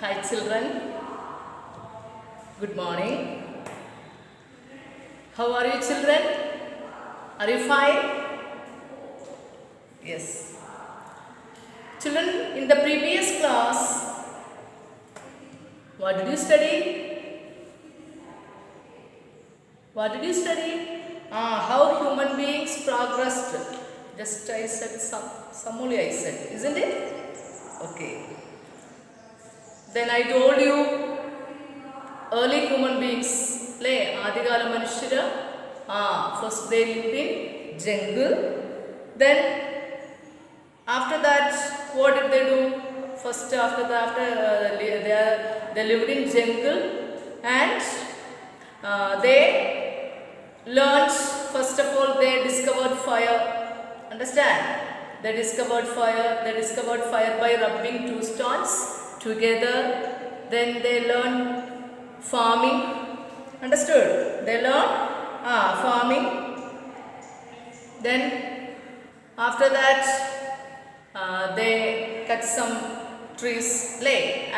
Hi children, good morning. How are you children? Are you fine? Yes. Children, in the previous class, what did you study? What did you study? How human beings progressed. Just I said some only I said, isn't it? Okay. Then I told you early human beings, ആദ്യകാല മനുഷ്യര് first they lived in jungle. Then after that, what did they do? First they lived in jungle and they learned, first of all they discovered fire. Understand? They discovered fire by rubbing two stones together. Then they learned farming. Understood? They learned farming. Then after that they cut some trees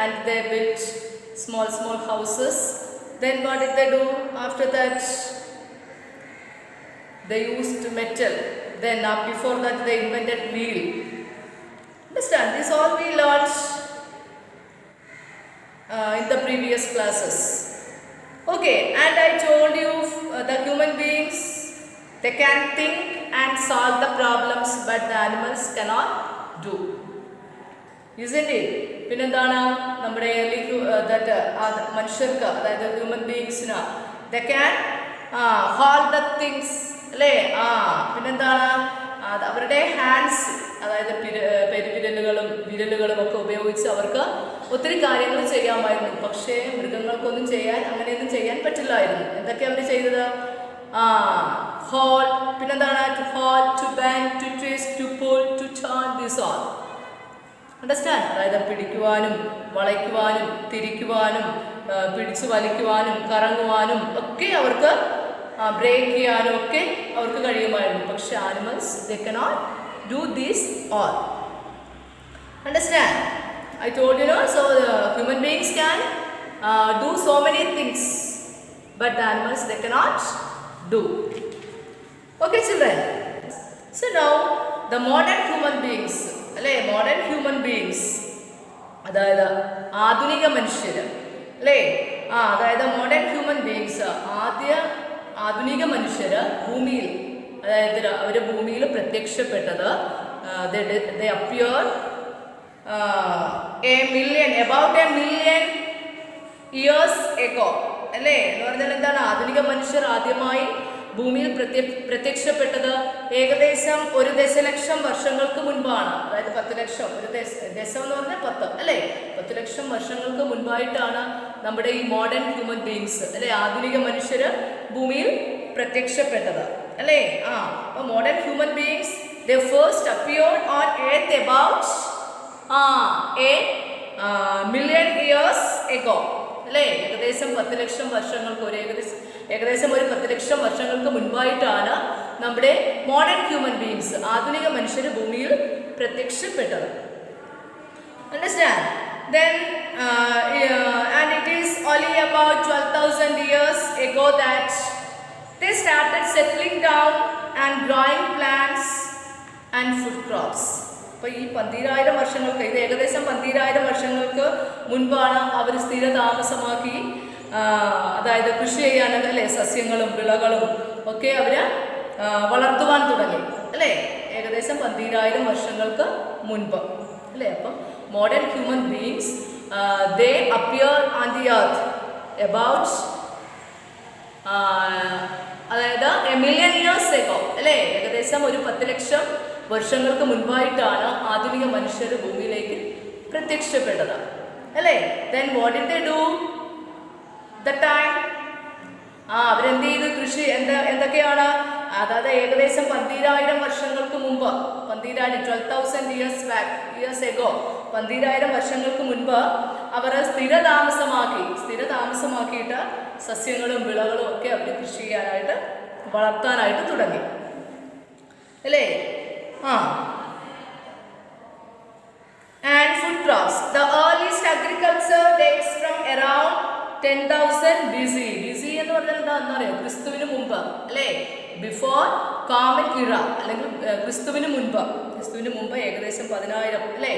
and they built small houses. Then what did they do? After that they used metal. Then before that they invented wheel. Understand? This all we learned in the previous classes. Okay, and I told you the human beings, they can think and solve the problems, but the animals cannot do. Isn't it? പിന്നെന്താണ് നമ്മുടെ മനുഷ്യർക്ക്, അതായത് human ബീങ്സിന് they can hold the things അല്ലേ. പിന്നെന്താണ് അവരുടെ hands, അതായത് വിരലുകളും ഒക്കെ ഉപയോഗിച്ച് അവർക്ക് ഒത്തിരി കാര്യങ്ങൾ ചെയ്യാമായിരുന്നു. പക്ഷേ മൃഗങ്ങൾക്കൊന്നും അങ്ങനെയൊന്നും ചെയ്യാൻ പറ്റില്ലായിരുന്നു. എന്തൊക്കെയാണ് അവർ ചെയ്തത്? ഹോൾഡ്, പിന്നെന്താണ് to hold, to bend, to twist, to pull, to turn, this all. Understand? അതായത് പിടിക്കുവാനും വളയ്ക്കുവാനും തിരിക്കുവാനും പിടിച്ചു വലിക്കുവാനും കറങ്ങുവാനും ഒക്കെ അവർക്ക് ബ്രേക്ക് ചെയ്യാനും ഒക്കെ അവർക്ക് കഴിയുമായിരുന്നു. പക്ഷെ animals they cannot do these all. Understand? I told you, so human beings can do so many things, but the animals they cannot do. Okay children, so now the modern human beings, അതായത് ആധുനിക മനുഷ്യര് അതായത് modern human beings, ആധുനിക മനുഷ്യര് ഭൂമിയിൽ, അതായത് അവര് ഭൂമിയിൽ പ്രത്യക്ഷപ്പെട്ടത് they appeared about a million years ago. അല്ലേ എന്ന് പറഞ്ഞാൽ എന്താണ്? ആധുനിക മനുഷ്യർ ആദ്യമായി ഭൂമിയിൽ പ്രത്യക്ഷപ്പെട്ടത് ഏകദേശം 1 ദശലക്ഷം വർഷങ്ങൾക്ക് മുൻപാണ്. അതായത് 10 ലക്ഷം, ഒരു ദശം എന്ന് പറഞ്ഞാൽ 10 അല്ലേ, 10 ലക്ഷം വർഷങ്ങൾക്ക് മുൻപായിട്ടാണ് നമ്മുടെ ഈ മോഡേൺ ഹ്യൂമൻ ബീങ്സ് ആധുനിക മനുഷ്യര് ഭൂമിയിൽ പ്രത്യക്ഷപ്പെട്ടത് അല്ലേ. അപ്പോൾ modern human beings they first appeared on earth about a million years ago അല്ലേ. ഏകദേശം 10 ലക്ഷം വർഷങ്ങൾക്ക് ഏകദേശം ഒരു 10 ലക്ഷം വർഷങ്ങൾക്ക് മുൻപായിട്ടാണ് നമ്മുടെ മോഡേൺ ഹ്യൂമൻ ബീങ്സ്, ആധുനിക മനുഷ്യർ ഭൂമിയിൽ പ്രത്യക്ഷപ്പെട്ടത്. Understand? Then and it is only about 12,000 years ago that they started settling down and growing plants and food crops. അപ്പോൾ ഈ 12,000 വർഷങ്ങൾക്ക്, ഇത് ഏകദേശം 12,000 വർഷങ്ങൾക്ക് മുൻപാണ് അവർ സ്ഥിരതാമസമാക്കി, അതായത് കൃഷി ചെയ്യാനൊക്കെ അല്ലേ, സസ്യങ്ങളും വിളകളും ഒക്കെ അവർ വളർത്തുവാൻ തുടങ്ങി അല്ലേ, ഏകദേശം 12,000 വർഷങ്ങൾക്ക് മുൻപ് അല്ലേ. അപ്പം modern human beings they appear on the earth about അതായത് a million years ago അല്ലേ, ഏകദേശം ഒരു 10 ലക്ഷം വർഷങ്ങൾക്ക് മുൻപായിട്ടാണ് ആധുനിക മനുഷ്യർ ഭൂമിയിലേക്ക് പ്രത്യക്ഷപ്പെട്ടത് അല്ലേ. Then what did they do the time? അവരെന്ത് ചെയ്തു? കൃഷി എന്തൊക്കെയാണ്? അതായത് ഏകദേശം 12,000 വർഷങ്ങൾക്ക് മുമ്പ്, 12,000 years ago, 12,000 വർഷങ്ങൾക്ക് മുൻപ് അവർ സ്ഥിരതാമസമാക്കിയിട്ട് സസ്യങ്ങളും വിളകളും ഒക്കെ അവർ കൃഷി ചെയ്യാനായിട്ട് വളർത്താനായിട്ട് തുടങ്ങി അല്ലേ. And food crops. The earliest agriculture agriculture dates from around 10,000 BC. BC എന്ന് പറഞ്ഞാൽ എന്താ അറിയാം? ക്രിസ്തുവിന് മുമ്പ് അല്ലേ? ബിഫോർ കോമൺ ഇറ അല്ലെങ്കിൽ ക്രിസ്തുവിന് മുമ്പ് ഏകദേശം 10,000 അല്ലേ?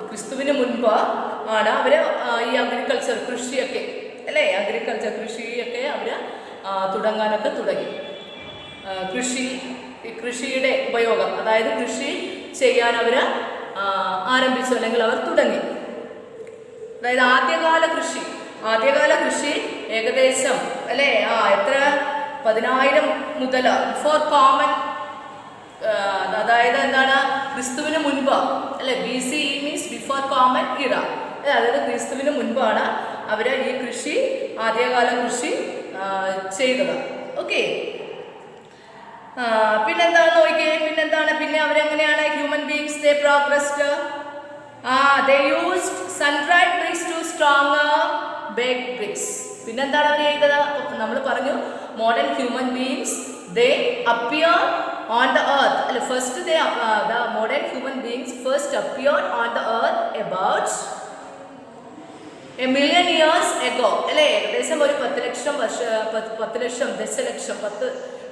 ക്രിസ്തുവിന് മുൻപ് ആണ് അവർ ഈ അഗ്രികൾച്ചർ കൃഷിയൊക്കെ അല്ലേ? കൃഷിയൊക്കെ അവർ തുടങ്ങാനൊക്കെ തുടങ്ങി. കൃഷിയുടെ ഉപയോഗം, അതായത് കൃഷി ചെയ്യാൻ അവർ ആരംഭിച്ചു അല്ലെങ്കിൽ അവർ തുടങ്ങി. അതായത് ആദ്യകാല കൃഷി ഏകദേശം അല്ലേ എത്ര 10,000 മുതൽ ബിഫോർ കോമൺ, അതായത് എന്താണ് ക്രിസ്തുവിന് മുൻപ് അല്ലെ? BC മീൻസ് ബിഫോർ കോമൺ ഇറ, അതായത് ക്രിസ്തുവിന് മുൻപാണ് അവർ ഈ ആദ്യകാല കൃഷി ചെയ്തത്. ഓക്കെ, പിന്നെന്താണ് നോക്കിയേ? പിന്നെ അവരെങ്ങനെയാണ് human beings they progressed? they used sun-dried bricks to stronger baked bricks. പിന്നെന്താണ് അവർ ചെയ്തത്? നമ്മൾ പറഞ്ഞു modern human beings they appear on the earth. First the modern human beings first appeared on the earth about a million years ago. ഏകദേശം ഒരു 10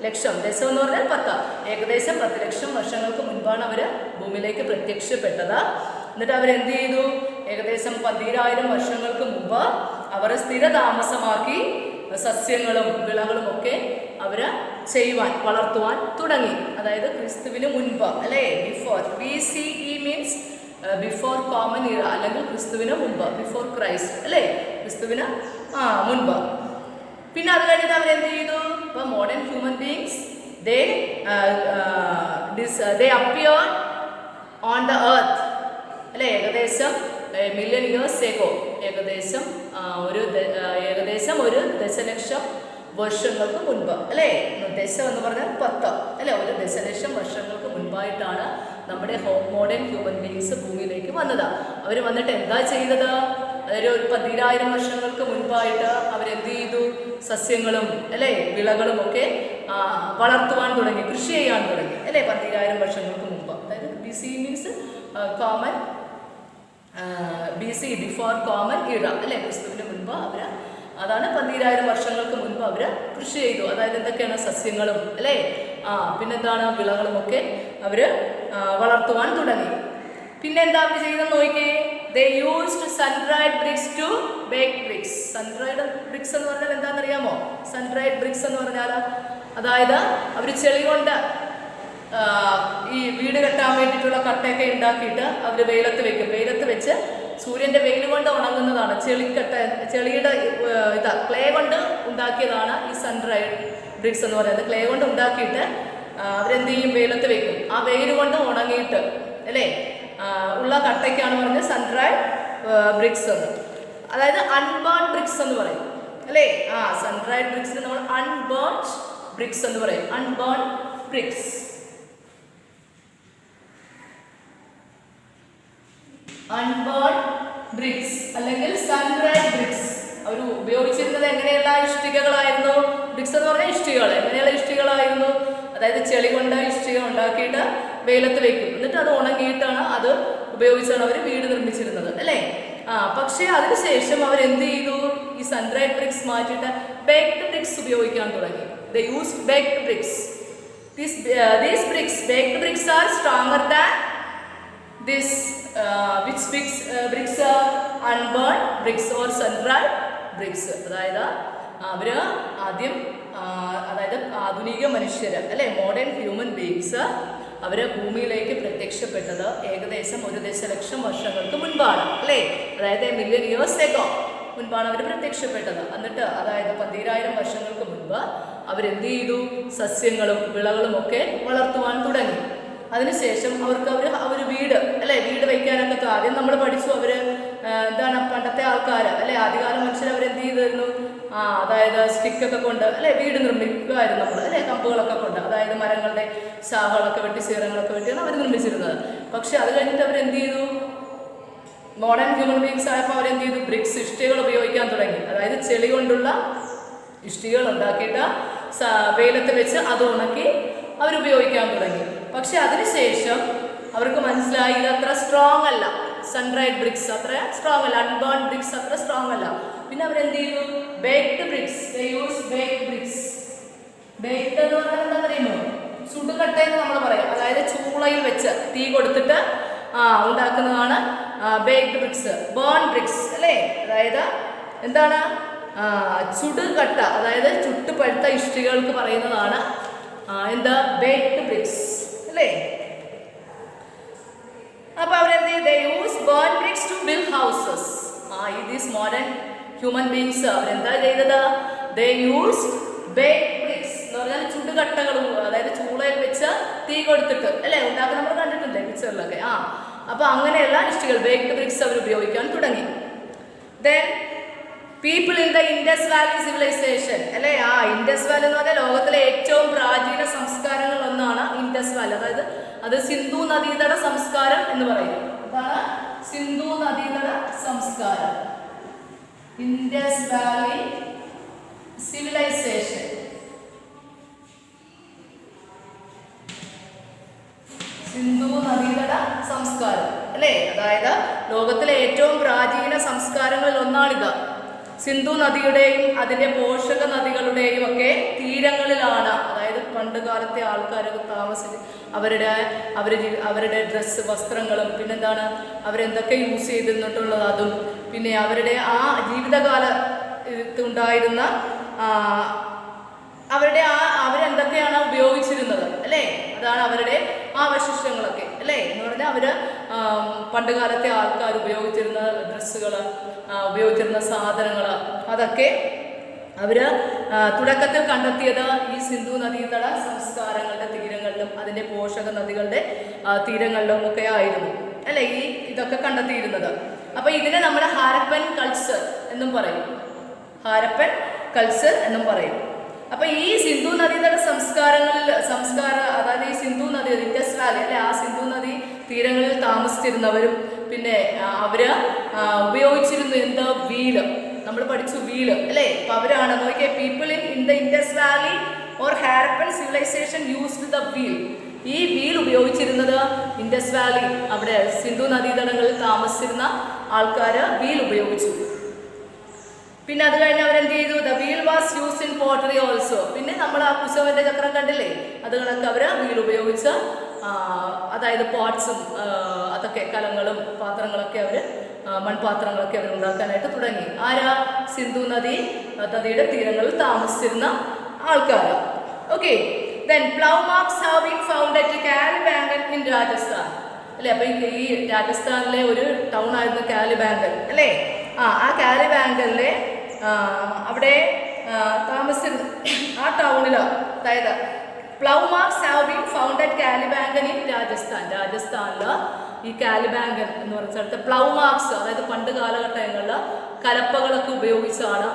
ലക്ഷം ദശം എന്ന് പറഞ്ഞാൽ 10, ഏകദേശം 10 ലക്ഷം വർഷങ്ങൾക്ക് മുൻപാണ് അവർ ഭൂമിയിലേക്ക് പ്രത്യക്ഷപ്പെട്ടത്. എന്നിട്ട് അവരെന്ത് ചെയ്തു? ഏകദേശം 10,000 വർഷങ്ങൾക്ക് മുമ്പ് അവർ സ്ഥിരതാമസമാക്കി സസ്യങ്ങളും വിളകളും ഒക്കെ അവർ വളർത്തുവാൻ തുടങ്ങി. അതായത് ക്രിസ്തുവിന് മുൻപ് അല്ലേ? Before. BCE means before common ഇറ അല്ലെങ്കിൽ ക്രിസ്തുവിന് മുമ്പ്, ബിഫോർ ക്രൈസ്റ്റ് അല്ലേ? ക്രിസ്തുവിന് മുൻപ്. പിന്നെ അത് കഴിഞ്ഞിട്ട് അവരെന്ത് ചെയ്തു? ഇപ്പം modern human beings they appear on the earth അല്ലേ? ഏകദേശം മില്യൺ ഇയേഴ്സ് എഗോ, ഏകദേശം ഒരു ദശലക്ഷം വർഷങ്ങൾക്ക് മുൻപ് അല്ലേ? ദശം എന്ന് പറഞ്ഞാൽ 10 അല്ലേ? ഒരു ദശലക്ഷം വർഷങ്ങൾക്ക് മുൻപായിട്ടാണ് നമ്മുടെ മോഡേൺ ഹ്യൂമൻ ബീങ്സ് ഭൂമിയിലേക്ക് വന്നത്. അവർ വന്നിട്ട് എന്താ ചെയ്തത്? അതൊരു 10,000 വർഷങ്ങൾക്ക് മുൻപായിട്ട് അവരെന്ത് ചെയ്തു? സസ്യങ്ങളും അല്ലേ വിളകളും ഒക്കെ വളർത്തുവാൻ തുടങ്ങി, കൃഷി ചെയ്യാൻ തുടങ്ങി അല്ലേ? 10,000 വർഷങ്ങൾക്ക് മുമ്പ്. അതായത് BC means common, BC before common ഇറ അല്ലേ? ക്രിസ്തുവിന് മുൻപ് അതാണ് 10,000 വർഷങ്ങൾക്ക് മുൻപ് അവർ കൃഷി ചെയ്തു. അതായത് എന്തൊക്കെയാണ്? സസ്യങ്ങളും അല്ലേ? പിന്നെന്താണ്? വിളകളും ഒക്കെ അവർ വളർത്തുവാൻ തുടങ്ങി. പിന്നെന്താ അവർ ചെയ്തെന്ന് നോക്കിയേ? they used sun-dried bricks to bake bricks. sun-dried bricks എന്ന് പറഞ്ഞാൽ എന്താണെന്നറിയാമോ? sun-dried bricks എന്ന് പറഞ്ഞാൽ അതായത് അവർ ചെളി കൊണ്ട് ഈ വീട് കെട്ടാൻ വേണ്ടിയിട്ടുള്ള കട്ടയൊക്കെ ഉണ്ടാക്കിയിട്ട് അവർ വെയിലത്ത് വെച്ച് സൂര്യൻ്റെ വെയിൽ കൊണ്ട് ഉണങ്ങുന്നതാണ്. ചെളിയുടെ ക്ലേ കൊണ്ട് ഉണ്ടാക്കിയതാണ് ഈ സൺ-ഡ്രൈഡ് ബ്രിക്സ് എന്ന് പറയുന്നത്. ക്ലേ കൊണ്ട് ഉണ്ടാക്കിയിട്ട് അവരെന്ത് ചെയ്യും? വെയിലത്ത് വെക്കും. ആ വെയിൽ കൊണ്ട് ഉണങ്ങിയിട്ട് അല്ലേ ഉള്ള കട്ടയ്ക്കാണ് പറഞ്ഞത് സൺ-ഡ്രൈഡ് ബ്രിക്സ് എന്ന്. അതായത് അൺബേൺ ബ്രിക്സ് എന്ന് പറയും അല്ലേ? സൺ-ഡ്രൈഡ് ബ്രിക്സിന് നമ്മൾ അൺബേൺ ബ്രിക്സ് എന്ന് പറയും. അൺബേൺ ബ്രിക്സ്, അൺബേൺ ബ്രിക്സ് അല്ലെങ്കിൽ സൺ-ഡ്രൈഡ് ബ്രിക്സ്. അവർ ഉപയോഗിച്ചിരുന്നത് എങ്ങനെയുള്ള ഇഷ്ടികകളായിരുന്നു? ബ്രിക്സ് എന്ന് പറഞ്ഞാൽ ഇഷ്ടികകൾ. എങ്ങനെയുള്ള ഇഷ്ടികകളായിരുന്നു? അതായത് ചെളി കൊണ്ട് ഇഷ്ടിക ഉണ്ടാക്കിയിട്ട് വെയിലത്ത് വെക്കും. എന്നിട്ട് അത് ഉണങ്ങിയിട്ടാണ് അത് ഉപയോഗിച്ചാണ് അവർ വീട് നിർമ്മിച്ചിരുന്നത് അല്ലേ? പക്ഷേ അതിനുശേഷം അവരെന്ത് ചെയ്തു? ഈ സൺ-ഡ്രൈഡ് ബ്രിക്സ് മാറ്റിയിട്ട് ബേക്ക്ഡ് ബ്രിക്സ് ഉപയോഗിക്കാൻ തുടങ്ങി. They used baked bricks. These baked bricks are stronger than this which bricks are unburned bricks or sun-dried bricks. അതായത് അവർ ആദ്യം അതായത് ആധുനിക മനുഷ്യർ അല്ലേ? മോഡേൺ ഹ്യൂമൻ ബീങ്സ് അവർ ഭൂമിയിലേക്ക് പ്രത്യക്ഷപ്പെട്ടത് ഏകദേശം 1 ദശലക്ഷം വർഷങ്ങൾക്ക് മുൻപാണ് അല്ലേ? അതായത് മില്യൺ ഇയേഴ്സ് എഗോ മുൻപാണ് അവർ പ്രത്യക്ഷപ്പെട്ടത്. എന്നിട്ട് അതായത് 10,000 വർഷങ്ങൾക്ക് മുൻപ് അവരെന്ത് ചെയ്തു? സസ്യങ്ങളും വിളകളും ഒക്കെ വളർത്തുവാൻ തുടങ്ങി. അതിനുശേഷം അവർ വീട് അല്ലേ? വീട് വയ്ക്കാനൊക്കെ ആദ്യം നമ്മൾ പഠിച്ചു. എന്താണ് പണ്ടത്തെ ആൾക്കാർ അല്ലേ? ആദ്യകാല മനുഷ്യർ അവരെന്ത് ചെയ്തിരുന്നു? അതായത് സ്റ്റിക്കൊക്കെ കൊണ്ട് അല്ലേ വീട് നിർമ്മിക്കുമായിരുന്നു നമ്മൾ അല്ലേ? കമ്പുകളൊക്കെ കൊണ്ട്, അതായത് മരങ്ങളുടെ ശാഖകളൊക്കെ വെട്ടി ശീലങ്ങളൊക്കെ വെട്ടിയാണ് അവർ നിർമ്മിച്ചിരുന്നത്. പക്ഷെ അത് കഴിഞ്ഞിട്ട് അവരെന്ത് ചെയ്തു? മോഡേൺ ഹ്യൂമൻ ബീങ്സ് ആയപ്പോൾ അവരെന്ത് ചെയ്തു? ബ്രിക്സ്, ഇഷ്ടികകൾ ഉപയോഗിക്കാൻ തുടങ്ങി. അതായത് ചെളി കൊണ്ടുള്ള ഇഷ്ടികകൾ ഉണ്ടാക്കിയിട്ട് വെയിലത്ത് വെച്ച് അത് ഉണക്കി അവരുപയോഗിക്കാൻ തുടങ്ങി. പക്ഷെ അതിനുശേഷം അവർക്ക് മനസ്സിലായി ഇതത്ര സ്ട്രോങ് അല്ല, സൺ ഡ്രൈഡ് ബ്രിക്സ് അത്ര സ്ട്രോങ് അല്ല, അൺബേൺ ബ്രിക്സ് അത്ര സ്ട്രോങ് അല്ല. പിന്നെ അവരെന്ത് ചെയ്തു? Baked bricks. They use baked bricks. Baked എന്ന് പറഞ്ഞാൽ എന്താ പറയുമോ? ചുടുകട്ട എന്ന് നമ്മൾ പറയാം. അതായത് ചൂളയിൽ വെച്ച് തീ കൊടുത്തിട്ട് ഉണ്ടാക്കുന്നതാണ് ബേക്ക്ഡ് ബ്രിക്സ്. ബേൺ ബ്രിക്സ് അല്ലേ, അതായത് എന്താണ് ചുടുകട്ട, അതായത് ചുട്ടുപഴുത്ത ഇഷ്ടികൾക്ക് പറയുന്നതാണ് എന്താ ബേക്ക്ഡ് ബ്രിക്സ് അല്ലേ. അപ്പൊ അവരെന്ത് ചെയ്തു? They use burnt bricks to build houses. These modern human beings അവരെന്താ ചെയ്തത്? They used baked bricks എന്ന് പറഞ്ഞാൽ ചുടുകട്ടകളും, അതായത് ചൂളയിൽ വെച്ച് തീ കൊടുത്തിട്ട് അല്ലേ ഉണ്ടാക്കി നമ്മൾ കണ്ടിട്ടില്ലേ പിക്ചറിലൊക്കെ. അപ്പൊ അങ്ങനെയുള്ള ഇഷ്ടികൾ ബേക്ക്ഡ് ബ്രിക്സ് അവർ ഉപയോഗിക്കാൻ തുടങ്ങി. Then people in the Indus Valley civilization അല്ലേ. ഇൻഡസ് വാലി എന്ന് പറഞ്ഞാൽ ലോകത്തിലെ ഏറ്റവും പ്രാചീന സംസ്കാരങ്ങൾ ഒന്നാണ് ഇൻഡസ് വാലി. അതായത് അത് സിന്ധു നദീതട സംസ്കാരം എന്ന് പറയും. അതാണ് സിന്ധു നദീതട സംസ്കാരം, ഇൻഡസ് വാലി സിവിലൈസേഷൻ. സിന്ധു നദീതട സംസ്കാരം അല്ലേ. അതായത് ലോകത്തിലെ ഏറ്റവും പ്രാചീന സംസ്കാരങ്ങളിൽ ഒന്നാണിത്. സിന്ധു നദിയുടെയും അതിൻ്റെ പോഷക നദികളുടെയും ഒക്കെ തീരങ്ങളിലാണ്, അതായത് പണ്ട് കാലത്തെ ആൾക്കാരൊക്കെ താമസിച്ച് അവരുടെ ഡ്രസ്സ് വസ്ത്രങ്ങളും പിന്നെന്താണ് അവരെന്തൊക്കെ യൂസ് ചെയ്തിരുന്നിട്ടുള്ളത് അതും പിന്നെ അവരുടെ ആ ജീവിതകാലത്തുണ്ടായിരുന്ന അവരെന്തൊക്കെയാണ് ഉപയോഗിച്ചിരുന്നത് അല്ലേ, അതാണ് അവരുടെ അവശിഷ്ടങ്ങളൊക്കെ അല്ലേ. എന്ന് പറഞ്ഞാൽ അവര് പണ്ട് കാലത്തെ ആൾക്കാർ ഉപയോഗിച്ചിരുന്ന ഡ്രസ്സുകൾ, ഉപയോഗിച്ചിരുന്ന സാധനങ്ങൾ, അതൊക്കെ അവര് തുടക്കത്തിൽ കണ്ടെത്തിയത് ഈ സിന്ധു നദീതട സംസ്കാരങ്ങളുടെ തീരങ്ങളിലും അതിൻ്റെ പോഷക നദികളുടെ തീരങ്ങളിലും ഒക്കെ ആയിരുന്നു അല്ലേ ഇതൊക്കെ കണ്ടെത്തിയിരുന്നത്. അപ്പൊ ഇതിനെ നമ്മൾ ഹാരപ്പൻ കൾച്ചർ എന്നും പറയും. ഹാരപ്പൻ കൾച്ചർ എന്നും പറയും. അപ്പൊ ഈ സിന്ധു നദീതട അതായത് ഈ സിന്ധു നദി ഇൻഡസ് വാലി അല്ലെ, ആ സിന്ധു നദി തീരങ്ങളിൽ താമസിച്ചിരുന്നവരും പിന്നെ അവര് ഉപയോഗിച്ചിരുന്നു എന്താ വീല്. നമ്മൾ പഠിച്ചു വീല് അല്ലേ. അപ്പൊ അവരാണ് നോക്കിയ people in the Indus valley or Harappan civilisation used the wheel. ഈ വീൽ ഉപയോഗിച്ചിരുന്നത് ഇൻഡസ് വാലി അവിടെ സിന്ധു നദീതടങ്ങളിൽ താമസിച്ചിരുന്ന ആൾക്കാര് വീൽ ഉപയോഗിച്ചു. പിന്നെ അത് കഴിഞ്ഞ് അവരെന്ത് ചെയ്തു? The wheel was used in pottery also. പിന്നെ നമ്മൾ ആ കുശവന്റെ ചക്രം കണ്ടില്ലേ, അത് കണക്ക് അവർ വീൽ ഉപയോഗിച്ച് അതായത് പോട്ട്സും അതൊക്കെ കലങ്ങളും പാത്രങ്ങളൊക്കെ അവർ മൺപാത്രങ്ങളൊക്കെ അവർ ഉണ്ടാക്കാനായിട്ട് തുടങ്ങി. ആരാ? സിന്ധു നദിയുടെ തീരങ്ങളിൽ താമസിച്ചിരുന്ന ആൾക്കാർ. Okay. Then plough marks have been found at Kalibangan in Rajasthan അല്ലേ. അപ്പൊ ഈ രാജസ്ഥാനിലെ ഒരു ടൗൺ ആയിരുന്നു കാലിബാംഗൻ അല്ലേ. ആ കാലിബാംഗനിലെ അവിടെ താമസിച്ചിരുന്ന ആ ടൗണിൽ, അതായത് plough marks have been found at Kalibangan in രാജസ്ഥാനിൽ ഈ കാലിബാംഗൻ എന്ന് പറഞ്ഞ സ്ഥലത്ത് പ്ലൗ മാർക്സ്, അതായത് പണ്ട് കാലഘട്ടങ്ങളിൽ കലപ്പകളൊക്കെ ഉപയോഗിച്ചാണ്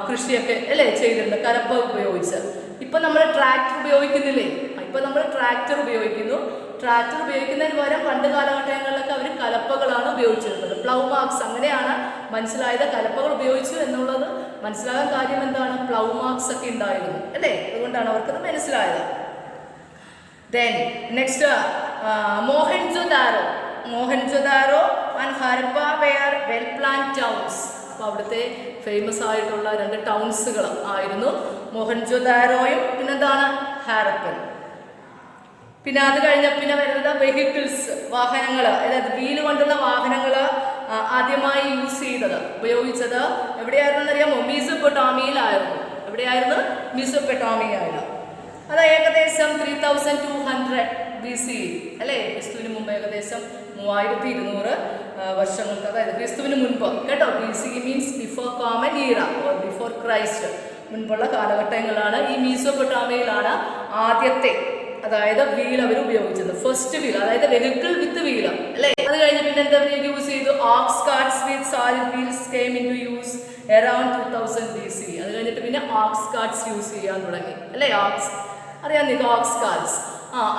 കൃഷിയൊക്കെ അല്ലേ ചെയ്തിരുന്നത്, കലപ്പ ഉപയോഗിച്ച്. ഇപ്പം നമ്മൾ ട്രാക്ടർ ഉപയോഗിക്കുന്നില്ലേ, ഇപ്പം നമ്മൾ ട്രാക്ടർ ഉപയോഗിക്കുന്നു. ട്രാക്ടർ ഉപയോഗിക്കുന്നതിന് പകരം പണ്ട് കാലഘട്ടങ്ങളിലൊക്കെ അവർ കലപ്പകളാണ് ഉപയോഗിച്ചിരുന്നത്. പ്ലൗ മാർക്സ്, അങ്ങനെയാണ് മനസ്സിലായത്. കലപ്പകൾ ഉപയോഗിച്ചു എന്നുള്ളത് മനസ്സിലാകാൻ കാര്യം എന്താണ്? പ്ലൗ മാർക്സ് ഒക്കെ ഉണ്ടായിരുന്നു അല്ലേ, അതുകൊണ്ടാണ് അവർക്കത് മനസ്സിലായത്. Then next Mohenjodaro and Harappa were well plan towns. അപ്പോൾ അവിടുത്തെ ഫേമസ് ആയിട്ടുള്ള 2 ടൗൺസുകൾ ആയിരുന്നു മോഹൻജൊദാരോയും പിന്നെന്താണ് ഹാരപ്പൻ. പിന്നെ അത് കഴിഞ്ഞ പിന്നെ വരുന്നത് വെഹിക്കിൾസ്, വാഹനങ്ങൾ, അതായത് വീല് കൊണ്ടുള്ള വാഹനങ്ങൾ ആദ്യമായി ഉപയോഗിച്ചത് എവിടെയായിരുന്നു അറിയാമോ? മെസൊപ്പൊട്ടാമിയയിലായിരുന്നു. എവിടെയായിരുന്നു? മെസൊപ്പൊട്ടാമിയയിലായിരുന്നു. അത് ഏകദേശം 3200 BC അല്ലേ, ക്രിസ്തുവിന് മുമ്പ് ഏകദേശം 3200 വർഷങ്ങൾക്ക്, അതായത് ക്രിസ്തുവിന് മുൻപ് കേട്ടോ. BC means before common era or before Christ, മുൻപുള്ള കാലഘട്ടങ്ങളാണ്. ഈ മെസൊപ്പൊട്ടാമിയയിലാണ് ആദ്യത്തെ, അതായത് വീൽ അവർ ഉപയോഗിച്ചത്. ഫസ്റ്റ് വീൽ, അതായത് വെഹിക്കിൾ വിത്ത് വീൽ അല്ലേ. അത് കഴിഞ്ഞ് പിന്നെ എന്താ യൂസ് ചെയ്തു? Ox carts with solid wheels came into use around 2000 BC. അത് കഴിഞ്ഞിട്ട് പിന്നെ ഓക്സ് കാർട്ട്സ് യൂസ് ചെയ്യാൻ തുടങ്ങി അല്ലേ. അറിയാം നിങ്ങൾക്ക് ഓക്സ് കാർട്ട്സ്,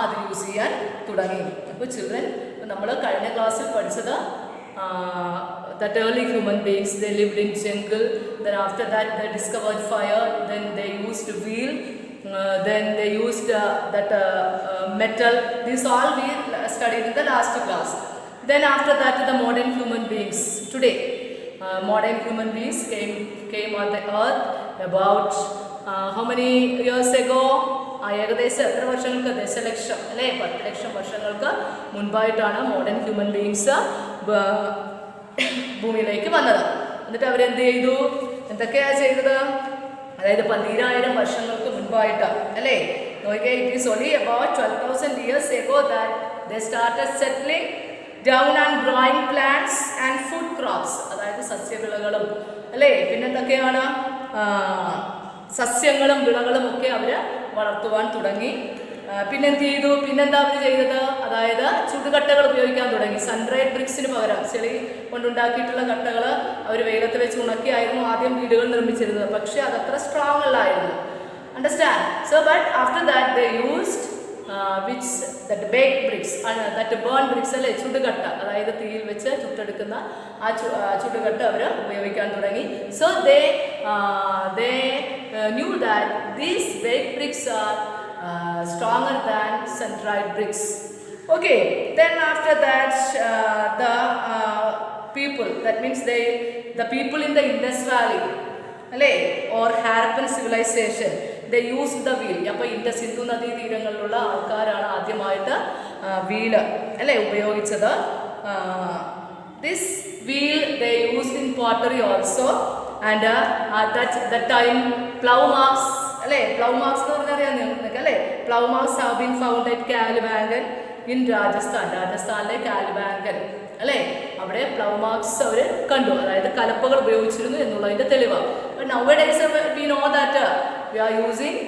അത് യൂസ് ചെയ്യാൻ തുടങ്ങി. അപ്പോൾ ചിൽഡ്രൻ, നമ്മൾ കഴിഞ്ഞ ക്ലാസ്സിൽ പഠിച്ചത് that early human beings, they lived in jungle, then after that they discovered fire, then they used wheel, then they used that metal. These all we studied in the last class. Then after that, the modern human beings today, modern human beings came on the earth about how many years ago? ഏകദേശം എത്ര വർഷങ്ങൾക്ക്? ദശലക്ഷം അല്ലേ, 10 ലക്ഷം വർഷങ്ങൾക്ക് മുൻപായിട്ടാണ് modern human beings ഭൂമിയിലേക്ക് വന്നത്. എന്നിട്ട് അവരെന്ത് ചെയ്തു? എന്തൊക്കെയാണ് ചെയ്തത്? അതായത് 12,000 വർഷങ്ങൾക്ക് മുൻപായിട്ട് അല്ലേ, നോക്കിയേ, it is only about 12,000 years ago that they started settling down and growing plants and food crops. അതായത് സസ്യവിളകളും അല്ലേ, പിന്നെന്തൊക്കെയാണ്, സസ്യങ്ങളും വിളകളും ഒക്കെ അവർ വളർത്തുവാൻ തുടങ്ങി. പിന്നെന്ത് ചെയ്തു? പിന്നെന്താ അവർ ചെയ്തത്? അതായത് ചുടുകട്ടകൾ ഉപയോഗിക്കാൻ തുടങ്ങി. സൺഡ്രൈഡ് ബ്രിക്സിന് പകരം ചെളി കൊണ്ടുണ്ടാക്കിയിട്ടുള്ള കട്ടകൾ അവർ വെയിലത്ത് വെച്ച് ഉണക്കിയായിരുന്നു ആദ്യം വീടുകൾ നിർമ്മിച്ചിരുന്നത്. പക്ഷേ അതത്ര സ്ട്രോങ് അല്ലായിരുന്നു. Understand? So but after that they used baked bricks, that burn bricks അല്ലേ, ചുടുകട്ട, അതായത് തീയിൽ വെച്ച് ചുട്ടെടുക്കുന്ന ആ ചുടുകട്ട അവർ ഉപയോഗിക്കാൻ തുടങ്ങി. So they knew that these baked bricks are stronger than sun-dried bricks. Okay, then after that the people, that means the people in the Indus Valley അല്ലേ, or Harappan civilization, they used the wheel. അപ്പോൾ സിന്ധു നദീ തീരങ്ങളിലുള്ള ആൾക്കാരാണ് ആദ്യമായിട്ട് wheel അല്ലേ ഉപയോഗിച്ചത്. This wheel they used in pottery also, and at that time plough marks അല്ലേ, plough marks എന്ന് പറഞ്ഞാൽ അറിയാം നിങ്ങൾക്ക് അല്ലേ, plough marks have been found at Kalibangan in രാജസ്ഥാനിലെ കാലിബാങ്കൻ അല്ലേ, അവിടെ പ്ലൗ മാർക്സ് അവർ കണ്ടു, അതായത് കലപ്പകൾ ഉപയോഗിച്ചിരുന്നു എന്നുള്ളതിൻ്റെ തെളിവാണ്. But nowadays we know that we are using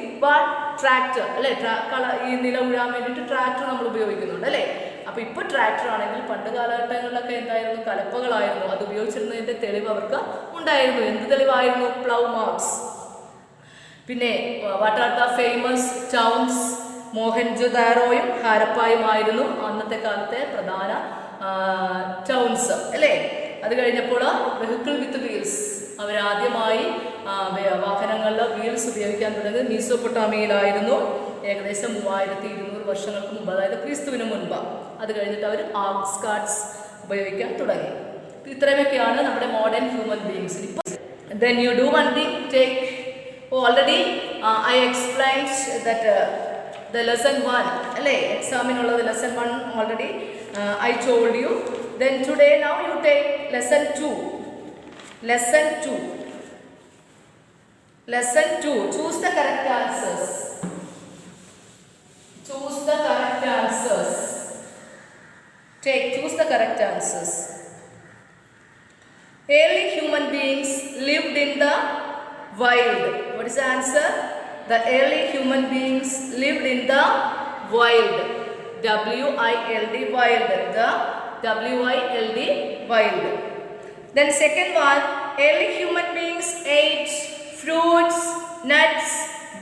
tractor അല്ലേ, ഈ നില ഉഴാൻ വേണ്ടിയിട്ട് ട്രാക്ടർ നമ്മൾ ഉപയോഗിക്കുന്നുണ്ട് അല്ലേ. അപ്പോൾ ഇപ്പോൾ ട്രാക്ടർ ആണെങ്കിൽ പണ്ട് കാലഘട്ടങ്ങളിലൊക്കെ എന്തായിരുന്നു? കലപ്പകളായിരുന്നു. അത് ഉപയോഗിച്ചിരുന്നതിൻ്റെ തെളിവ് അവർക്ക് ഉണ്ടായിരുന്നു. എന്ത് തെളിവായിരുന്നു? Plough marks. പിന്നെ what are the famous towns? മോഹൻജൊദാരോയും ഹാരപ്പായുമായിരുന്നു അന്നത്തെ കാലത്തെ പ്രധാന ടൗൺസ് അല്ലേ. അത് കഴിഞ്ഞപ്പോൾ വെഹിക്കിൾ വിത്ത് വീൽസ്, അവരാദ്യമായി വാഹനങ്ങളിൽ വീൽസ് ഉപയോഗിക്കാൻ തുടങ്ങിയത് മീസോപ്പൊട്ടാമിയയിലായിരുന്നു, ഏകദേശം 3200 വർഷങ്ങൾക്ക് മുമ്പ്, അതായത് ക്രിസ്തുവിന് മുൻപ്. അത് കഴിഞ്ഞിട്ട് അവർ ആക്സ് കാർട്സ് ഉപയോഗിക്കാൻ തുടങ്ങി. ഇത്രയൊക്കെയാണ് നമ്മുടെ modern human beings. Then you do one thing, take already I explained that the lesson 1 അല്ലേ, എക്സാമിനുള്ളത് lesson 1 already I told you. Then today now you take lesson 2. Choose the correct answers. Choose the correct answers. Early human beings lived in the wild. What is the answer? The early human beings lived in the wild. W-I-L-D, wild. The W-I-L-D, wild. Then second one, early human beings ate fruits, nuts,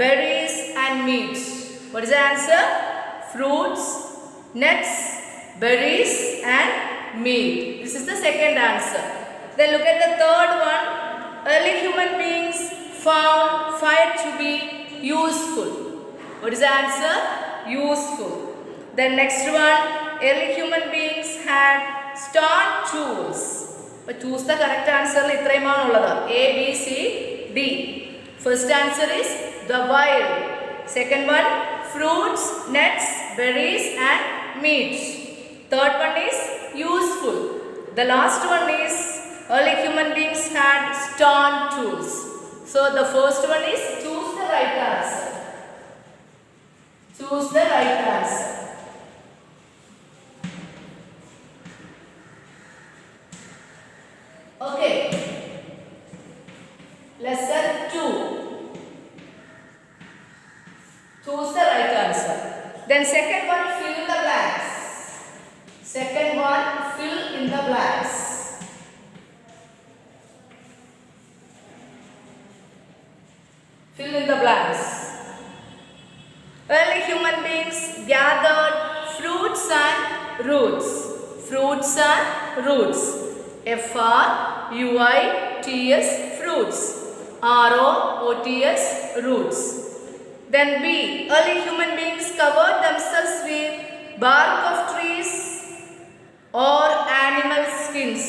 berries and meat. What is the answer? Fruits, nuts, berries and meat. This is the second answer. Then look at the third one. Early human beings found fire to be useful. What is the answer? Useful. Then next one, early human beings had stone tools. But choose the correct answer. ഇത്രയുമാണ് ഉള്ളത്. A, B, C, D. First answer is the wild. Second one, fruits, nuts, berries and meat. Third one is useful. The last one is early human beings had stone tools. So the first one is choose the right answer. Choose the right answer. Okay. Lesson 2. Choose the right answer. Then second one, fill in the blanks. Second one, fill in the blanks. Fill in the blanks. Early human beings gathered fruits and roots. Fruits and roots. F-R-U-I-T-S, fruits. R-O-O-T-S, roots. Then B, early human beings covered themselves with bark of trees or animal skins.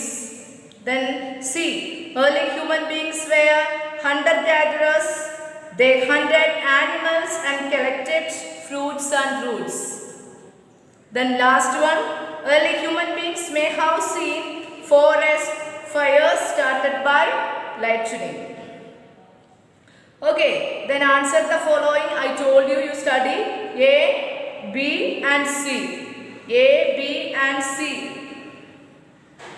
Then C. Early human beings were hunter-gatherers. They hunted animals and collected fruits and roots. Then last one. Early human beings may have seen forest fires started by lightning. Okay, then answer the following. I told you study A, B and C. A, B and C.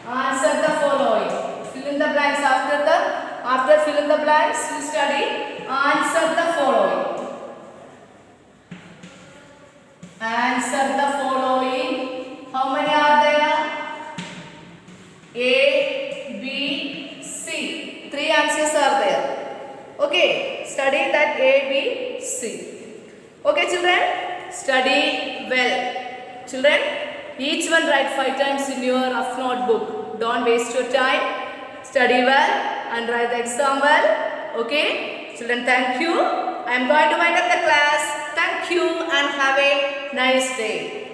Answer the following. Fill in the blanks. After fill in the blanks, you study. Answer the following. Answer the following. How many are there? A, B, C. 3 answers are there. Okay, study that A, B, C. Okay, children, study well. Children, each one write 5 times in your rough notebook. Don't waste your time. Study well and write the exam well. Okay, children, thank you. I am going to wind up the class. Thank you and have a nice day.